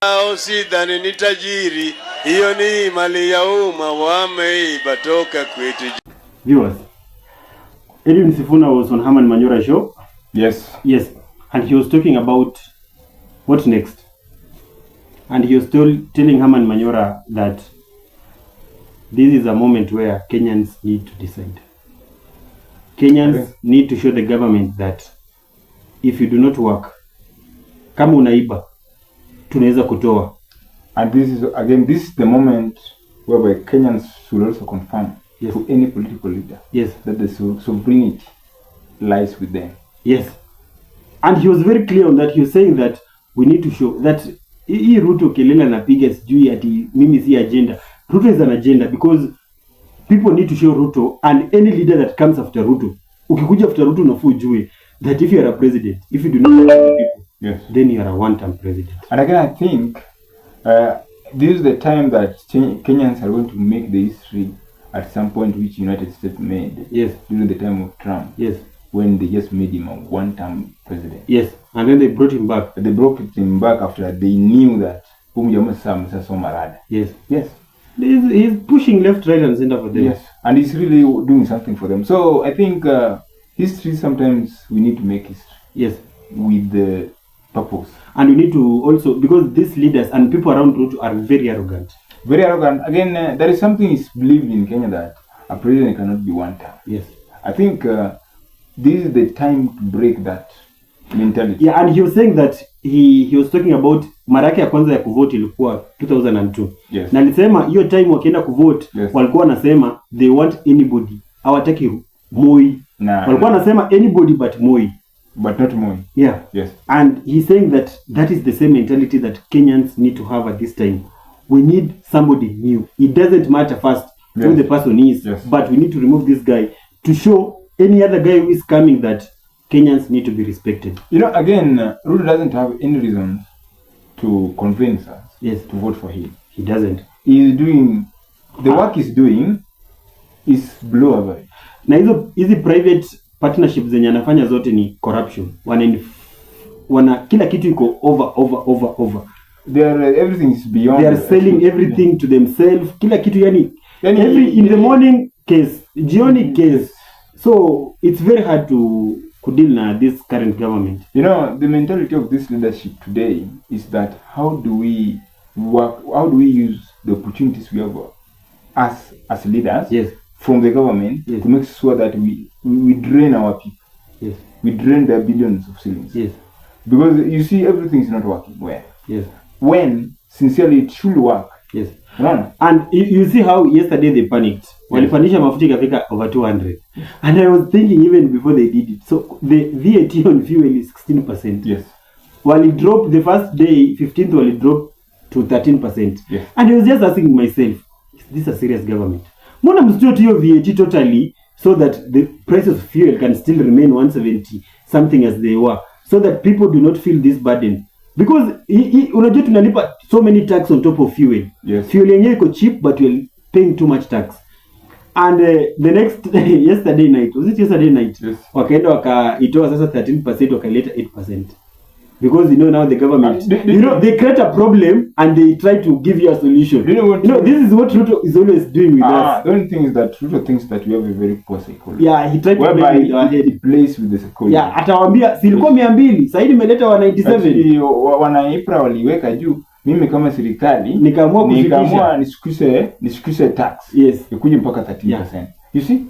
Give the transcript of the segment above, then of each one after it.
Sidhani ni tajiri, hiyo ni mali ya umma, wameiba toka kwetu. Viewers, Edwin Sifuna was on Herman Manyora's show. Yes. Yes, and he was talking about what next. And he was telling Herman Manyora that this is a moment where Kenyans need to decide. Kenyans need to show the government that if you do not work, kama unaiba, tunaweza kutoa. And this is the moment whereby Kenyans should also confirm to any political leader that the sovereignty lies with them. Yes. And he was very clear on that. He was saying that we need to show that hii Ruto kelele anapiga sijui ati mimi si agenda. Ruto is an agenda because people need to show Ruto, and any leader that comes after Ruto, ukikuja after Ruto unafaa ujue that if you are a president, if you do not help the people, then you are a one-term president. And again, I think this is the time that Kenyans are going to make the history at some point which United States made. Yes. During the time of Trump. Yes. When they just made him a one-term president. Yes. And then they brought him back. They brought him back after they knew that Yes. Yes. He's pushing left, right, and center for them. Yes. And he's really doing something for them. So I think history, sometimes we need to make history. Yes. With the purpose. And we need to also, because these leaders and people around Ruto are very arrogant. Very arrogant. Again, there is something is believed in Kenya that a president cannot be one term. Yes. I think this is the time to break that mentality. Yeah, and he was saying that he was talking about mara yake ya kwanza ya kuvote ilikuwa 2002. Yes. Na alisema hiyo time wakienda kuvote walikuwa wanasema they want anybody. Hawataki Moi. Walikuwa wanasema anybody but Moi. But not Moi. Yeah. Yes. And he's saying that that is the same mentality that Kenyans need to have at this time. We need somebody new. It doesn't matter first who the person is, but we need to remove this guy to show any other guy who is coming that Kenyans need to be respected. You know, again, Ruto doesn't have any reason to convince us to vote for him. He doesn't. He is doing, the work he's doing is below average. Na hizi private partnerships zenye anafanya zote ni corruption. Wana kila kitu iko over. Everything is beyond. They are selling everything to themselves. Kila kitu yani in the morning case, jioni case. So it's very hard to deal na this current government. You know, the mentality of this leadership today is that how do we work, how do we use the opportunities we have as leaders from the government to make sure that we drain our people. Yes. We drain their billions of shillings. Yes. Because you see everything is not working well. Yes. When sincerely it should work. Yes. And you see how yesterday they panicked. Walipandisha mafuta ikafika over 200. And I was thinking even before they did it. So the VAT on fuel is 16%. Yes. Wali drop the first day, 15th wali drop to 13%. Yes. And I was just asking myself, is this a serious government? Mbona msitoe hiyo VAT totally so that the prices of fuel can still remain 170 something as they were, so that people do not feel this burden. Because unajua tunalipa so many tax on top of fuel. Yes. Fuel yenyewe iko cheap but we're paying too much tax. And the next yesterday night, was it yesterday night? Yes. Wakaenda wakaitoa sasa 13% wakaleta 8%. Because now the government, they create a problem and they try to give you a solution. This is what Ruto is always doing with us. The only thing is that Ruto thinks that we have a very poor psychology. Yeah, he tried to play with our head. He plays with the psychology. Yeah, atawambia silikuwa 200, sasa hivi nimeleta 197. Wanaipra waliweka juu. Mimi kama serikali nikaamua nishukishe tax. Yes. Ikuje mpaka 13%. You see?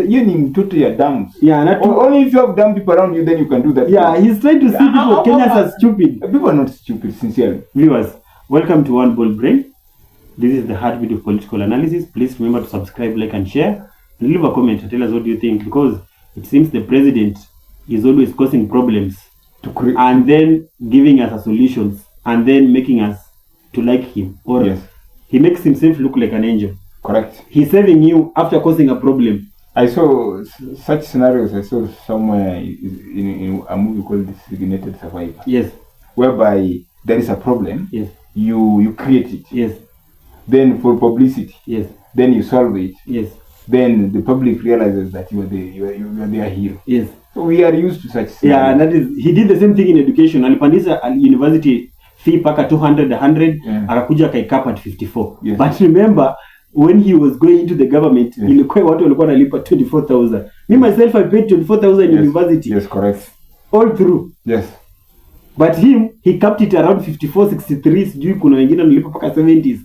You need totally dumps. Yeah, only if you have dumb people around you, then you can do that. Yeah, he's trying to see people Kenyans are stupid. People are not stupid, sincerely. Viewers, welcome to One Bold Brain. This is the heartbeat of political analysis. Please remember to subscribe, like, and share. Leave a comment and tell us what you think, because it seems the president is always causing problems and then giving us solutions and then making us to like him. Or he makes himself look like an angel. Correct. He's saving you after causing a problem. I saw such scenarios. I saw somewhere in a movie called Designated Survivor. Yes. Whereby there is a problem. Yes. You create it. Yes. Then for publicity. Yes. Then you solve it. Yes. Then the public realizes that you are their hero. Yes. So we are used to such scenarios. Yeah, and that is, he did the same thing in education. Alipandisha university fee paka 200 100 akakuja akaikap at 54. Yes. But remember when he was going into the government, ilikuwa watu walikuwa wanalipa 24,000. Me myself I paid 24,000 in university. Yes, correct. All through. Yes. But he capped it around 54 63, sijui kuna wengine nilipa paka 70s.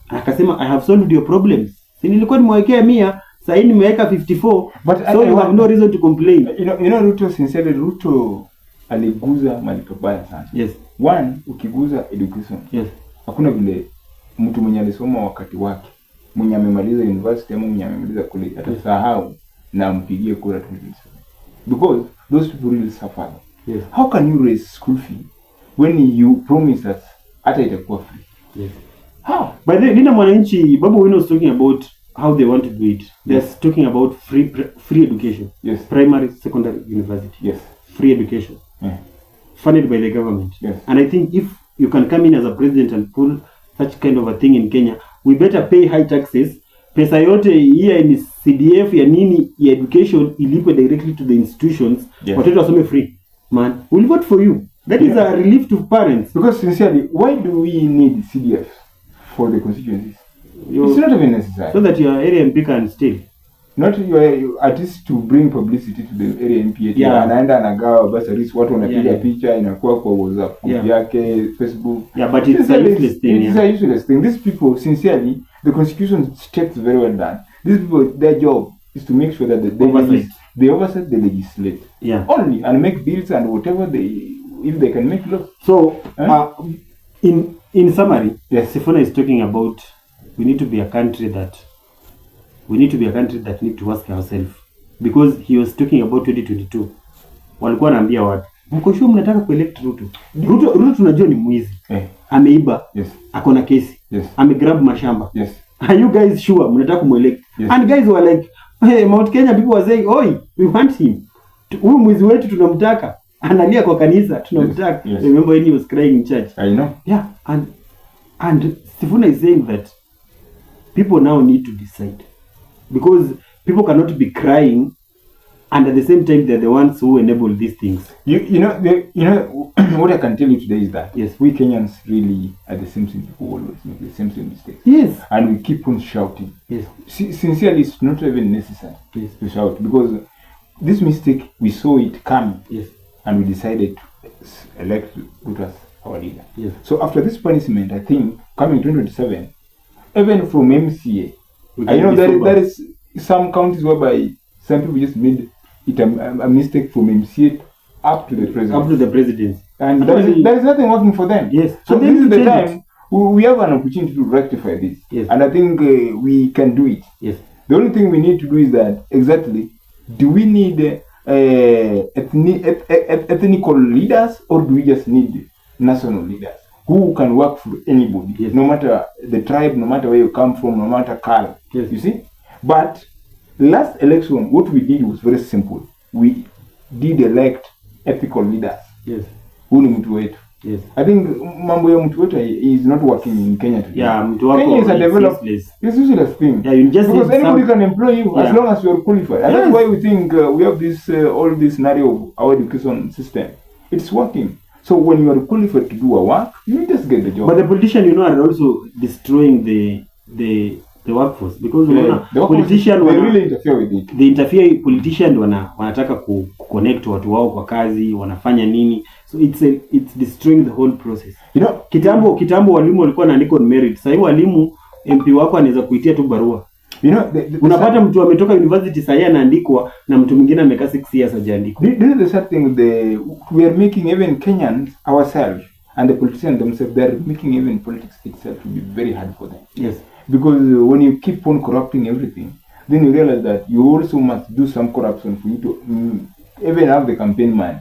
Akasema I have solved your problems. Si nilikuwa nimewekea 100, sasa nimeweka 54. But so you have no reason to complain. You know Ruto, sincerely Ruto aliguza mali pabaya sana. Yes. One, ukiguza education. Yes. Hakuna vile mtu mwenye alisoma wakati wake, mwenye amemaliza university ama mwenye amemaliza college atasahau na mpigie kura 2027. Because those people really suffer. Yes. How can you raise school fee when you promise us hata itakuwa free? Yes. How? By the way, Nina Mwananchi, Babu Wino was talking about how they want to do it. They're talking about free education. Yes. Primary, secondary, university. Yes. Free education. Yeah. Funded by the government. Yes. And I think if you can come in as a president and pull such kind of a thing in Kenya, we better pay high taxes. Pesa yote hiya ni CDF ya nini ya education ilipwe directly to the institutions. Yes. Watoto wasome free. Man, we'll vote for you. That is a relief to parents. Because sincerely, why do we need CDF for the constituencies? It's not even necessary. So that your area MP can steal. Not your at least to bring publicity to the area MP. Yeah. Anaenda anagawa basi watu wanapiga picha inakuwa kwa WhatsApp yake, Facebook. Yeah, but it's a useless thing. It's a useless thing. These people, sincerely, the constitution checks very well done. These people, their job is to make sure that they oversight the legislate. Yeah. Only and make bills and whatever if they can make laws. So in summary, yes, Sifuna is talking about we need to be a country that need to ask ourselves, because he was talking about 2022. Walikuwa naambia watu, mko sure mnataka kuelect Ruto? Ruto tunajua ni mwizi. Ameiba. Yes. Akona kesi. Yes. Amegrab mashamba. Yes. Are you guys sure mnataka kumelect? Yes. And guys were like, hey, Mount Kenya people were saying, "Oi, we want him. Huyu mwizi wetu tunamtaka." Analia kwa kanisa, tunamtaka. Yes. Remember when he was crying in church? I know. Yeah, and Sifuna is saying that people now need to decide, because people cannot be crying and at the same time they're the ones who enable these things. You know what I can tell you today is that yes, we Kenyans really are the same people, always make the same mistakes. Yes. And we keep on shouting. Yes. Sincerely, it's not even necessary to shout, because this mistake, we saw it coming. Yes. And we decided to elect Ruto as our leader. Yes. So after this punishment, I think coming 2027, even from MCA, I know there is some counties whereby some people just made it a mistake from MCA up to the president. Up to the president. And there is nothing working for them. Yes. So this is the time we have an opportunity to rectify this. Yes. And I think we can do it. Yes. The only thing we need to do is that, exactly, do we need ethnical leaders, or do we just need national leaders who can work for anybody? Yes. No matter the tribe, no matter where you come from, no matter color. Yes. You see? But last election, what we did was very simple. We did elect ethical leaders. Yes. Who ni mtu wetu. Yes. I think mambo ya mtu wetu is not working in Kenya today. Yeah, mtu wako Kenya is a developed. It's useless thing. Yeah, you just because anybody can employ you as long as you are qualified. And that's why we think we have this all this scenario of our education system. It's working. So when you are qualified to do a work, you just get the job. But the politicians, are also destroying the workforce, because the politicians they really interfere with it. Politicians wanataka connect watu wao kwa kazi, wanafanya nini, so it's destroying the whole process. Kitambo walimu walikuwa wanaandika on merit. Sasa hivi walimu MP wako anaweza kuitia tu barua. Unapata mtu ametoka university sasa anaandikwa na mtu mwingine amekaa 6 years hajaandikwa. This is the sad thing, we are making even Kenyans ourselves and the politicians themselves, they are making even politics itself to be very hard for them. Yes. Because when you keep on corrupting everything, then you realize that you also must do some corruption for you to even have the campaign money.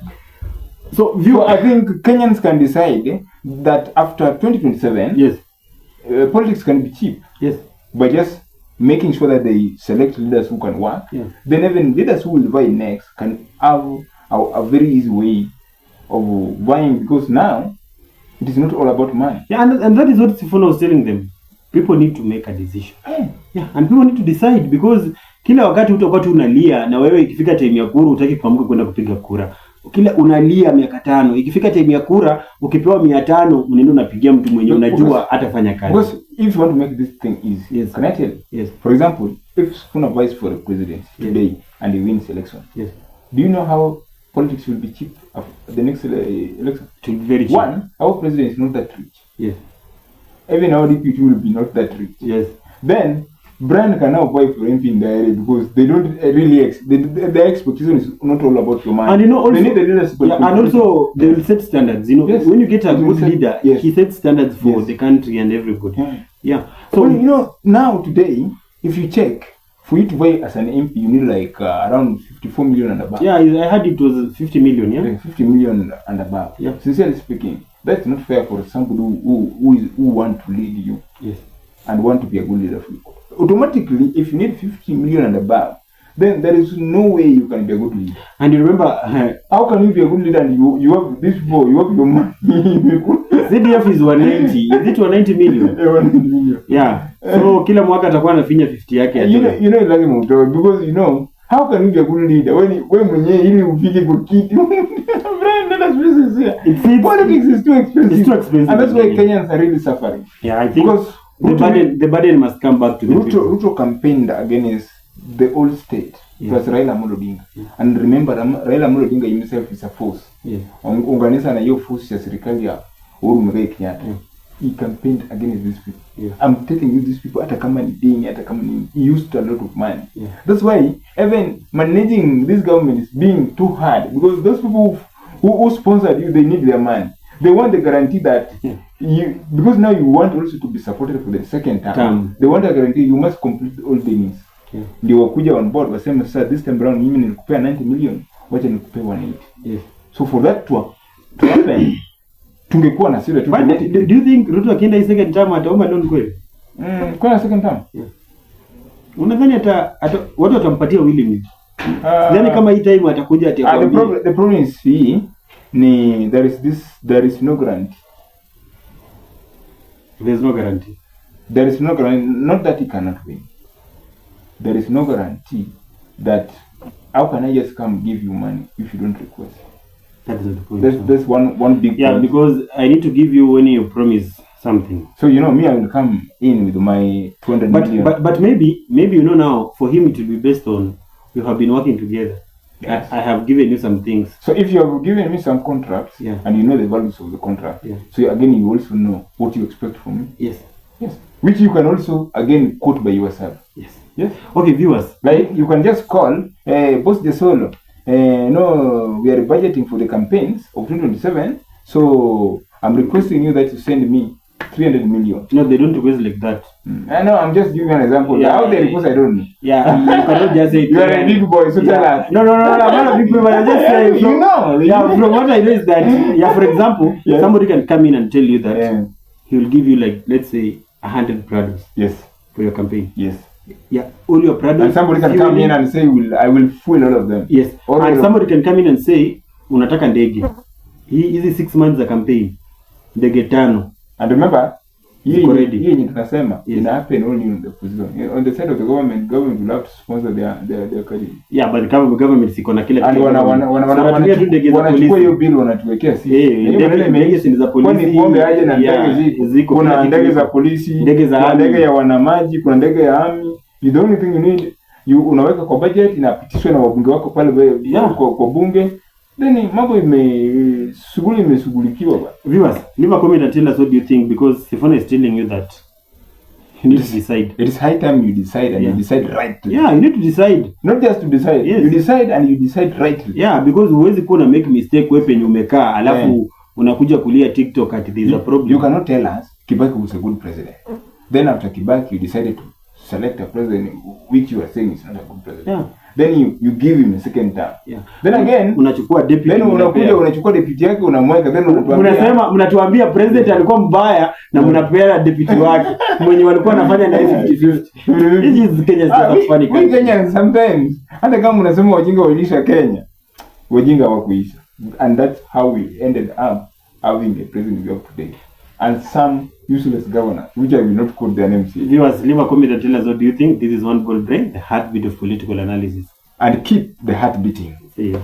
So I think Kenyans can decide that after 2027, yes, politics can be cheap. Yes. By just making sure that they select leaders who can work. Yeah. Then even leaders who will buy next can have a very easy way of buying, because now it is not all about money. Yeah, and that is what Sifuna was telling them. People need to make a decision. Yeah, and people need to decide, because kila wakati utakuwa tu unalia na wewe ikifika time ya kura utaki kuamka kwenda kupiga kura. kila unalia miaka 5, ikifika time ya kura ukipewa 500 unaenda unapigia mtu mwenye unajua atafanya kazi. Because if you want to make this thing easy, yes, can I tell you? Yes. For example, if Sifuna vies for a president today and he wins election, yes, do you know how politics will be cheap after the next election? To be very cheap. One, our president is not that rich. Yes. Even our deputy will be not that rich. Yes. Then Brian can now vie for MP in the area because they don't really their expectation is not all about your money. And you know, also, they need the leadership. Yeah, and also they will set standards. You know, yes, when you get a good leader, yes, he sets standards for yes, the country and everybody. Yeah. Yeah. So well, you know, now today, if you check, for you to vie as an MP, you need like around 54 million and above. Yeah, I heard it was 50 million. Yeah, 50 million and above. Yeah. Sincerely speaking, that's not fair for somebody who want to lead you. Yes. And want to be a good leader for you. Automatically, if you need 50 million and above, then there is no way you can be a good leader. And you remember, how can you be a good leader and you have this people, you have your money? CDF is 190. Is it 190 million? 190 million. Yeah. So kila mwaka atakuwa anafinya 50 yake. You know lazima utoe because you know how can you be a good leader when mwenyewe ili ufike kwa kiti? Politics is too expensive. It's too expensive. And that's why Kenyans are really suffering. Yeah, I think because the burden must come back to the people. Ruto campaigned against the old state. It was Raila Amolo Odinga. And remember, Raila Amolo Odinga himself is a force. Unganisha na hiyo force ya serikali ya Uhuru Muigai Kenyatta. He campaigned against these people. I'm telling you, these people, hata kama ni deni, hata kama ni, he used a lot of money. That's why even managing this government is being too hard because those people who sponsored you, they need their money. They want the guarantee that you, because now you want also to be supported for the second term. They want a guarantee you must complete all the needs. Ndio wakuja on board wasema sasa this time around mimi nilikupea 90 million, wacha nikupea 180. So for that to happen, tungekuwa na sile tu. Do you think Ruto akienda hii second term ataomba loan kweli? Kwa second term? Unadhani watu watampatia willingly? Yaani kama hii time atakuja atakwambia. The problem is there is no guarantee. There's no guarantee. There is no guarantee, not that he cannot win. There is no guarantee that how can I just come give you money if you don't request? That is the point. That's one big point. Yeah, because I need to give you when you promise something. So you know me, I will come in with my 200 million. But maybe you know now for him it will be based on we have been working together. Yes. I have given you some things. So if you have given me some contracts, and you know the values of the contract, so again you also know what you expect from me. Yes. Which you can also again quote by yourself. Yes. Okay, viewers. Like you can just call, Boss De Solo. No, we are budgeting for the campaigns of 2027. So I'm requesting you that you send me 300 million. No, they don't request like that. I know, I'm just giving an example. How they request, I don't know. Yeah, you cannot just say you are a big boy, so tell us. No, I'm not a big boy, but I'm just saying. You know. Yeah, from what I know is that, for example, somebody can come in and tell you that he will give you like, let's say, 100 products. Yes. For your campaign. Yes. Yeah, all your products. And somebody can come in and say, I will fuel all of them. Yes. And somebody can come in and say, unataka ndege. Hizi 6 months za campaign. Ndege 5. And remember, hii yenye tunasema ina happen only in the position. On the side of the government will have to sponsor their candidate. Yeah, but the government siko na kila kitu. And wanachukua hiyo bill wanatuwekea sisi. Ndege si za polisi. Kwani pombe aje na ndege ziko. Kuna ndege za polisi, ndege ya wanamaji, kuna ndege ya army. The only thing you need, unaweka kwa budget, inapitishwa na wabunge wako pale kwa bunge. Then mambo shughuli imeshughulikiwa bwana. Viewers, leave a comment and tell us what you think because Sifuna is telling you that you need to decide. It is high time you decide and you decide rightly. Yeah, you need to decide. Not just to decide. You decide and you decide rightly. Yeah, because huwezi kuwa na make mistake wewe penye umekaa alafu unakuja kulia TikTok at there is a problem. You cannot tell us Kibaki was a good president. Then after Kibaki you decided to select a president which you are saying is not a good president. Then you give him a second term. Then again unachukua deputy. Then unachukua deputy yake unamweka then mnatuambia president alikuwa mbaya na mnapea deputy wake mwenye walikuwa wanafanya na 50-50. This is Kenya is funny. We Kenya sometimes hata kama unasema wajinga walisha Kenya, wajinga hawakuisha. And that's how we ended up having a president we have today. And some useless governors, which I will not quote their names here. Viewers, leave a comment and tell us what do you think. This is One Gold Brain, the heartbeat of political analysis. And keep the heart beating. See you.